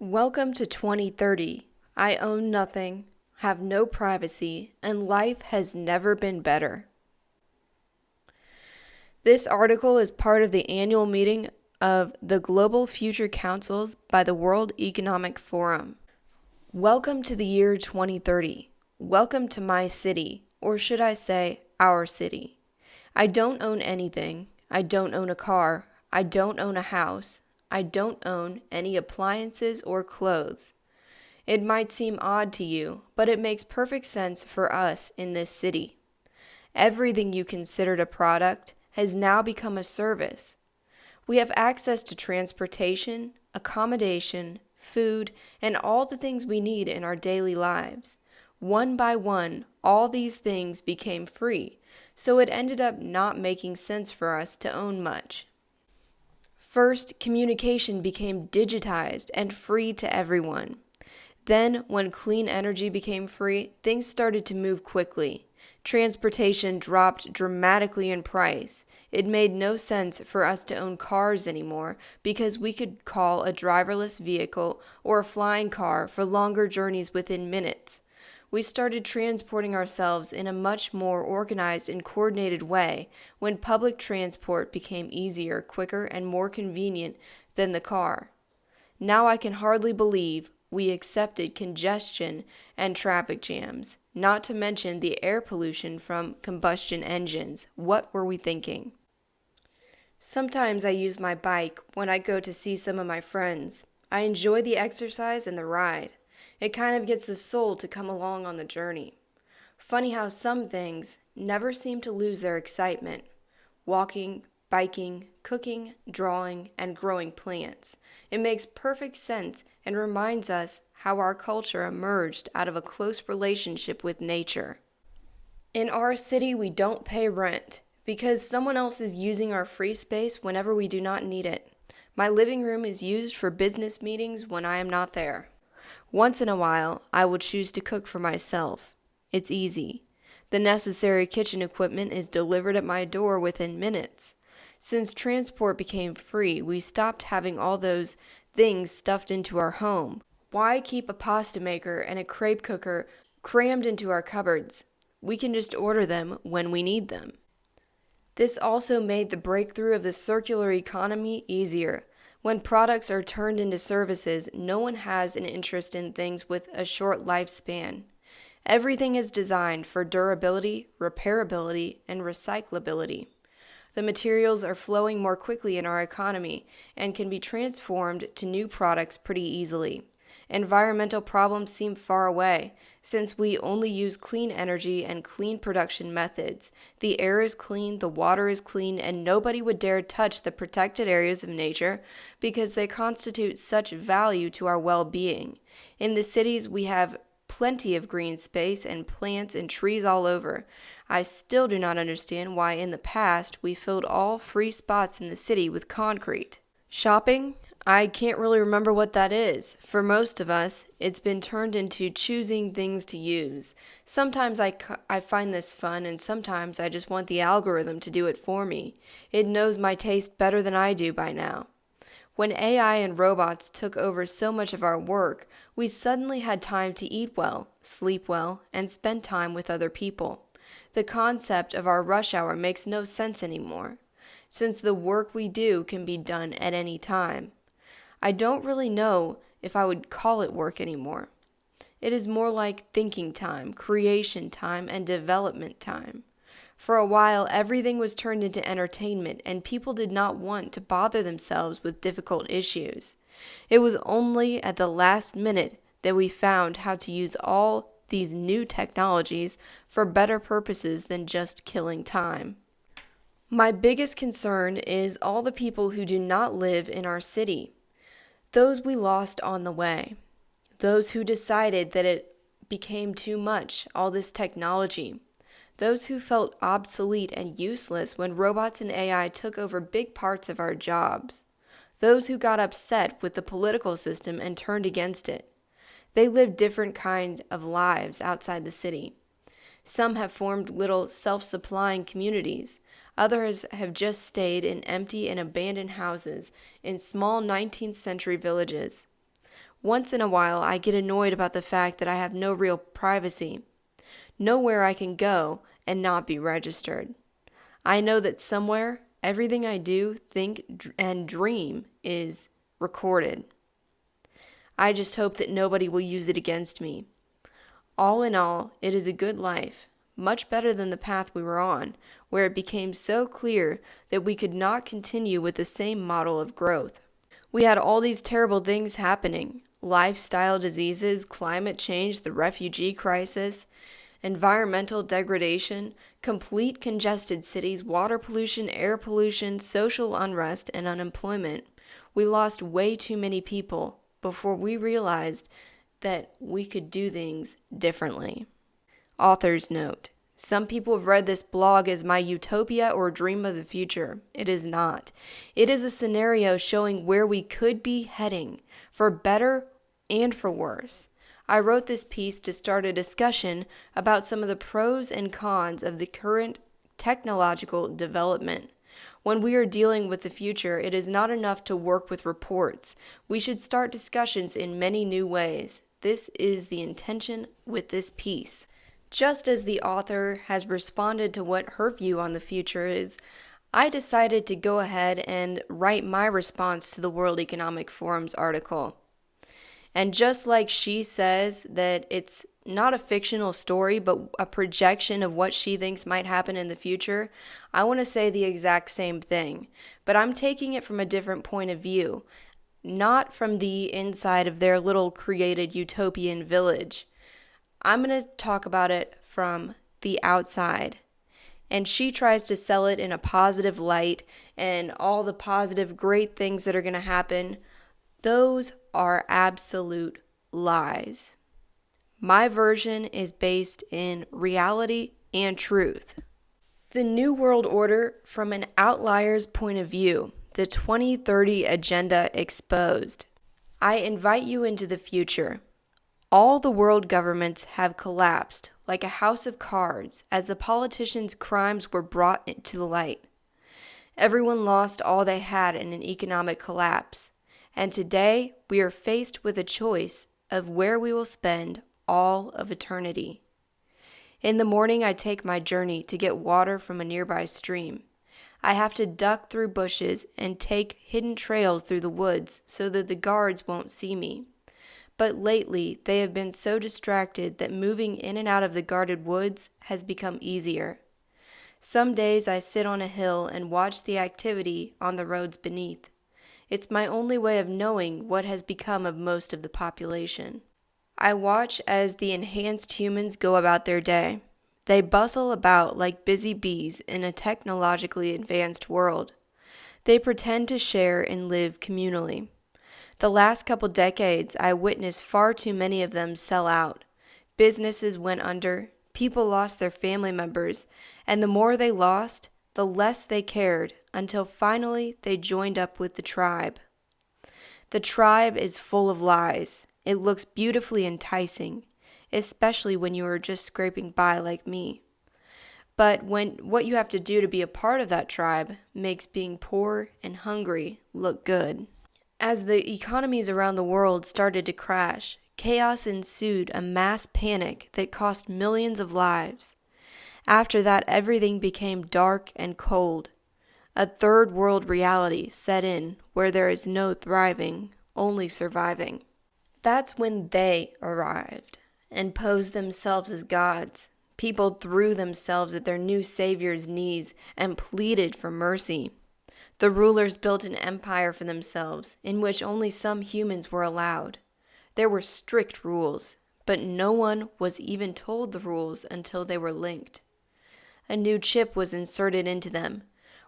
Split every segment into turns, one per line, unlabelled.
Welcome to 2030. I own nothing, have no privacy, and life has never been better. This article is part of the annual meeting of the Global Future Councils by the World Economic Forum. Welcome to the year 2030. Welcome to my city, or should I say, our city. I don't own anything. I don't own a car. I don't own a house. I don't own any appliances or clothes. It might seem odd to you, but it makes perfect sense for us in this city. Everything you considered a product has now become a service. We have access to transportation, accommodation, food, and all the things we need in our daily lives. One by one, all these things became free, so it ended up not making sense for us to own much. First, communication became digitized and free to everyone. Then, when clean energy became free, things started to move quickly. Transportation dropped dramatically in price. It made no sense for us to own cars anymore because we could call a driverless vehicle or a flying car for longer journeys within minutes. We started transporting ourselves in a much more organized and coordinated way when public transport became easier, quicker, and more convenient than the car. Now I can hardly believe we accepted congestion and traffic jams, not to mention the air pollution from combustion engines. What were we thinking? Sometimes I use my bike when I go to see some of my friends. I enjoy the exercise and the ride. It kind of gets the soul to come along on the journey. Funny how some things never seem to lose their excitement. Walking, biking, cooking, drawing, and growing plants. It makes perfect sense and reminds us how our culture emerged out of a close relationship with nature. In our city, we don't pay rent because someone else is using our free space whenever we do not need it. My living room is used for business meetings when I am not there. Once in a while, I will choose to cook for myself. It's easy. The necessary kitchen equipment is delivered at my door within minutes. Since transport became free, we stopped having all those things stuffed into our home. Why keep a pasta maker and a crepe cooker crammed into our cupboards? We can just order them when we need them. This also made the breakthrough of the circular economy easier. When products are turned into services, no one has an interest in things with a short lifespan. Everything is designed for durability, repairability, and recyclability. The materials are flowing more quickly in our economy and can be transformed to new products pretty easily. Environmental problems seem far away, since we only use clean energy and clean production methods. The air is clean, the water is clean, and nobody would dare touch the protected areas of nature because they constitute such value to our well-being. In the cities, we have plenty of green space and plants and trees all over. I still do not understand why in the past we filled all free spots in the city with concrete. Shopping? I can't really remember what that is. For most of us, it's been turned into choosing things to use. Sometimes I find this fun, and sometimes I just want the algorithm to do it for me. It knows my taste better than I do by now. When AI and robots took over so much of our work, we suddenly had time to eat well, sleep well, and spend time with other people. The concept of our rush hour makes no sense anymore, since the work we do can be done at any time. I don't really know if I would call it work anymore. It is more like thinking time, creation time, and development time. For a while, everything was turned into entertainment, and people did not want to bother themselves with difficult issues. It was only at the last minute that we found how to use all these new technologies for better purposes than just killing time. My biggest concern is all the people who do not live in our city. Those we lost on the way. Those who decided that it became too much, all this technology. Those who felt obsolete and useless when robots and AI took over big parts of our jobs. Those who got upset with the political system and turned against it. They lived different kind of lives outside the city. Some have formed little self-supplying communities. Others have just stayed in empty and abandoned houses in small 19th century villages. Once in a while, I get annoyed about the fact that I have no real privacy, nowhere I can go and not be registered. I know that somewhere, everything I do, think, and dream is recorded. I just hope that nobody will use it against me. All in all, it is a good life, much better than the path we were on, where it became so clear that we could not continue with the same model of growth. We had all these terrible things happening: lifestyle diseases, climate change, the refugee crisis, environmental degradation, complete congested cities, water pollution, air pollution, social unrest, and unemployment. We lost way too many people before we realized that we could do things differently. Author's note: some people have read this blog as my utopia or dream of the future. It is not. It is a scenario showing where we could be heading, for better and for worse. I wrote this piece to start a discussion about some of the pros and cons of the current technological development. When we are dealing with the future, it is not enough to work with reports. We should start discussions in many new ways. This is the intention with this piece. Just as the author has responded to what her view on the future is, I decided to go ahead and write my response to the World Economic Forum's article. And just like she says that it's not a fictional story, but a projection of what she thinks might happen in the future, I want to say the exact same thing. But I'm taking it from a different point of view, not from the inside of their little created utopian village. I'm going to talk about it from the outside. And she tries to sell it in a positive light and all the positive, great things that are going to happen. Those are absolute lies. My version is based in reality and truth. The New World Order from an outlier's point of view, the 2030 Agenda exposed. I invite you into the future. All the world governments have collapsed like a house of cards as the politicians' crimes were brought to the light. Everyone lost all they had in an economic collapse. And today, we are faced with a choice of where we will spend all of eternity. In the morning, I take my journey to get water from a nearby stream. I have to duck through bushes and take hidden trails through the woods so that the guards won't see me. But lately, they have been so distracted that moving in and out of the guarded woods has become easier. Some days I sit on a hill and watch the activity on the roads beneath. It's my only way of knowing what has become of most of the population. I watch as the enhanced humans go about their day. They bustle about like busy bees in a technologically advanced world. They pretend to share and live communally. The last couple decades, I witnessed far too many of them sell out. Businesses went under, people lost their family members, and the more they lost, the less they cared, until finally they joined up with the tribe. The tribe is full of lies. It looks beautifully enticing, especially when you are just scraping by like me. But what you have to do to be a part of that tribe makes being poor and hungry look good. As the economies around the world started to crash, chaos ensued, a mass panic that cost millions of lives. After that, everything became dark and cold. A third world reality set in where there is no thriving, only surviving. That's when they arrived and posed themselves as gods. People threw themselves at their new savior's knees and pleaded for mercy. The rulers built an empire for themselves in which only some humans were allowed. There were strict rules, but no one was even told the rules until they were linked. A new chip was inserted into them.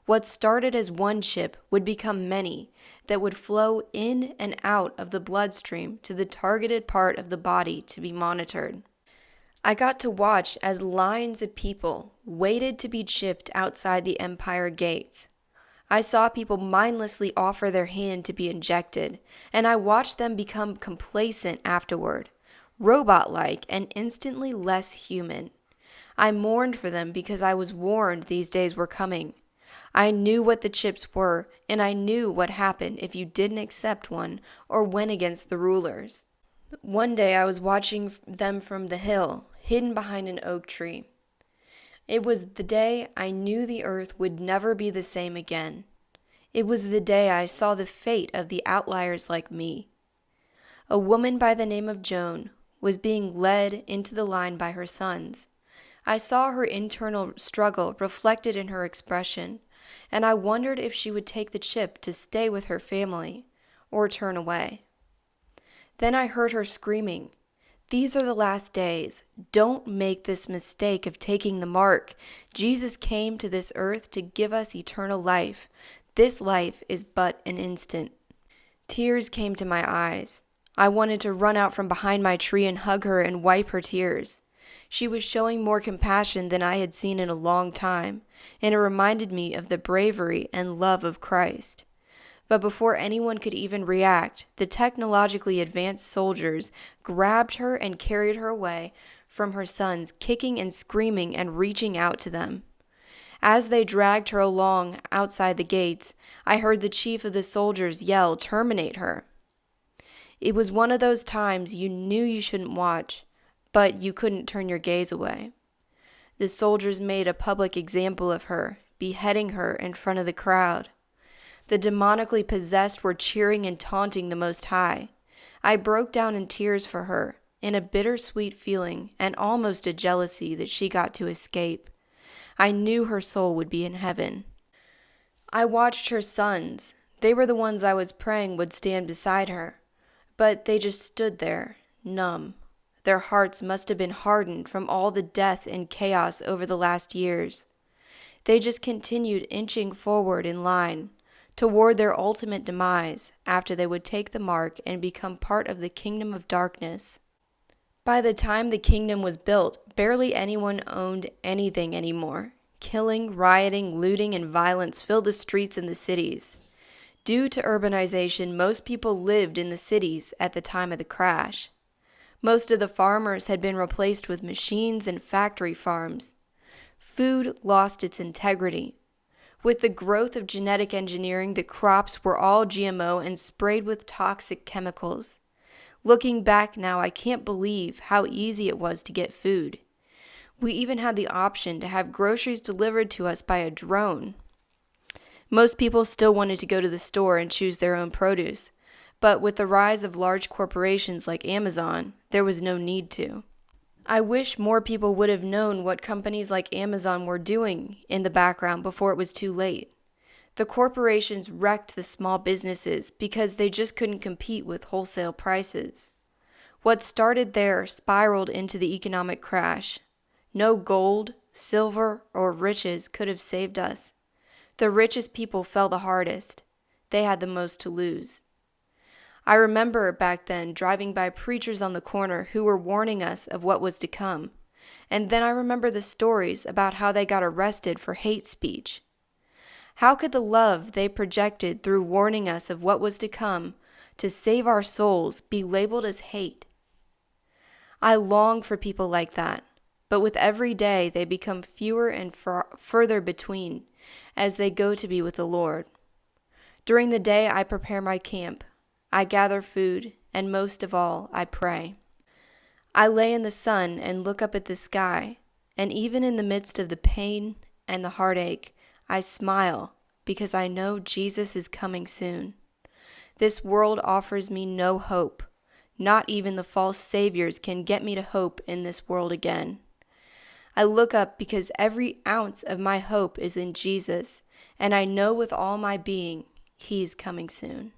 What started as one chip would become many that would flow in and out of the bloodstream to the targeted part of the body to be monitored. I got to watch as lines of people waited to be chipped outside the empire gates. I saw people mindlessly offer their hand to be injected, and I watched them become complacent afterward, robot-like and instantly less human. I mourned for them because I was warned these days were coming. I knew what the chips were, and I knew what happened if you didn't accept one or went against the rulers. One day I was watching them from the hill, hidden behind an oak tree. It was the day I knew the earth would never be the same again. It was the day I saw the fate of the outliers like me. A woman by the name of Joan was being led into the line by her sons. I saw her internal struggle reflected in her expression, and I wondered if she would take the chip to stay with her family or turn away. Then I heard her screaming, "These are the last days. Don't make this mistake of taking the mark. Jesus came to this earth to give us eternal life. This life is but an instant." Tears came to my eyes. I wanted to run out from behind my tree and hug her and wipe her tears. She was showing more compassion than I had seen in a long time, and it reminded me of the bravery and love of Christ. But before anyone could even react, the technologically advanced soldiers grabbed her and carried her away from her sons, kicking and screaming and reaching out to them. As they dragged her along outside the gates, I heard the chief of the soldiers yell, "Terminate her." It was one of those times you knew you shouldn't watch, but you couldn't turn your gaze away. The soldiers made a public example of her, beheading her in front of the crowd. The demonically possessed were cheering and taunting the Most High. I broke down in tears for her, in a bittersweet feeling and almost a jealousy that she got to escape. I knew her soul would be in heaven. I watched her sons. They were the ones I was praying would stand beside her. But they just stood there, numb. Their hearts must have been hardened from all the death and chaos over the last years. They just continued inching forward in line toward their ultimate demise after they would take the mark and become part of the kingdom of darkness. By the time the kingdom was built, barely anyone owned anything anymore. Killing, rioting, looting, and violence filled the streets and the cities. Due to urbanization, most people lived in the cities at the time of the crash. Most of the farmers had been replaced with machines and factory farms. Food lost its integrity. With the growth of genetic engineering, the crops were all GMO and sprayed with toxic chemicals. Looking back now, I can't believe how easy it was to get food. We even had the option to have groceries delivered to us by a drone. Most people still wanted to go to the store and choose their own produce, but with the rise of large corporations like Amazon, there was no need to. I wish more people would have known what companies like Amazon were doing in the background before it was too late. The corporations wrecked the small businesses because they just couldn't compete with wholesale prices. What started there spiraled into the economic crash. No gold, silver, or riches could have saved us. The richest people fell the hardest. They had the most to lose. I remember back then driving by preachers on the corner who were warning us of what was to come. And then I remember the stories about how they got arrested for hate speech. How could the love they projected through warning us of what was to come to save our souls be labeled as hate? I long for people like that, but with every day they become fewer and further between as they go to be with the Lord. During the day I prepare my camp. I gather food, and most of all, I pray. I lay in the sun and look up at the sky, and even in the midst of the pain and the heartache, I smile because I know Jesus is coming soon. This world offers me no hope. Not even the false saviors can get me to hope in this world again. I look up because every ounce of my hope is in Jesus, and I know with all my being, He's coming soon.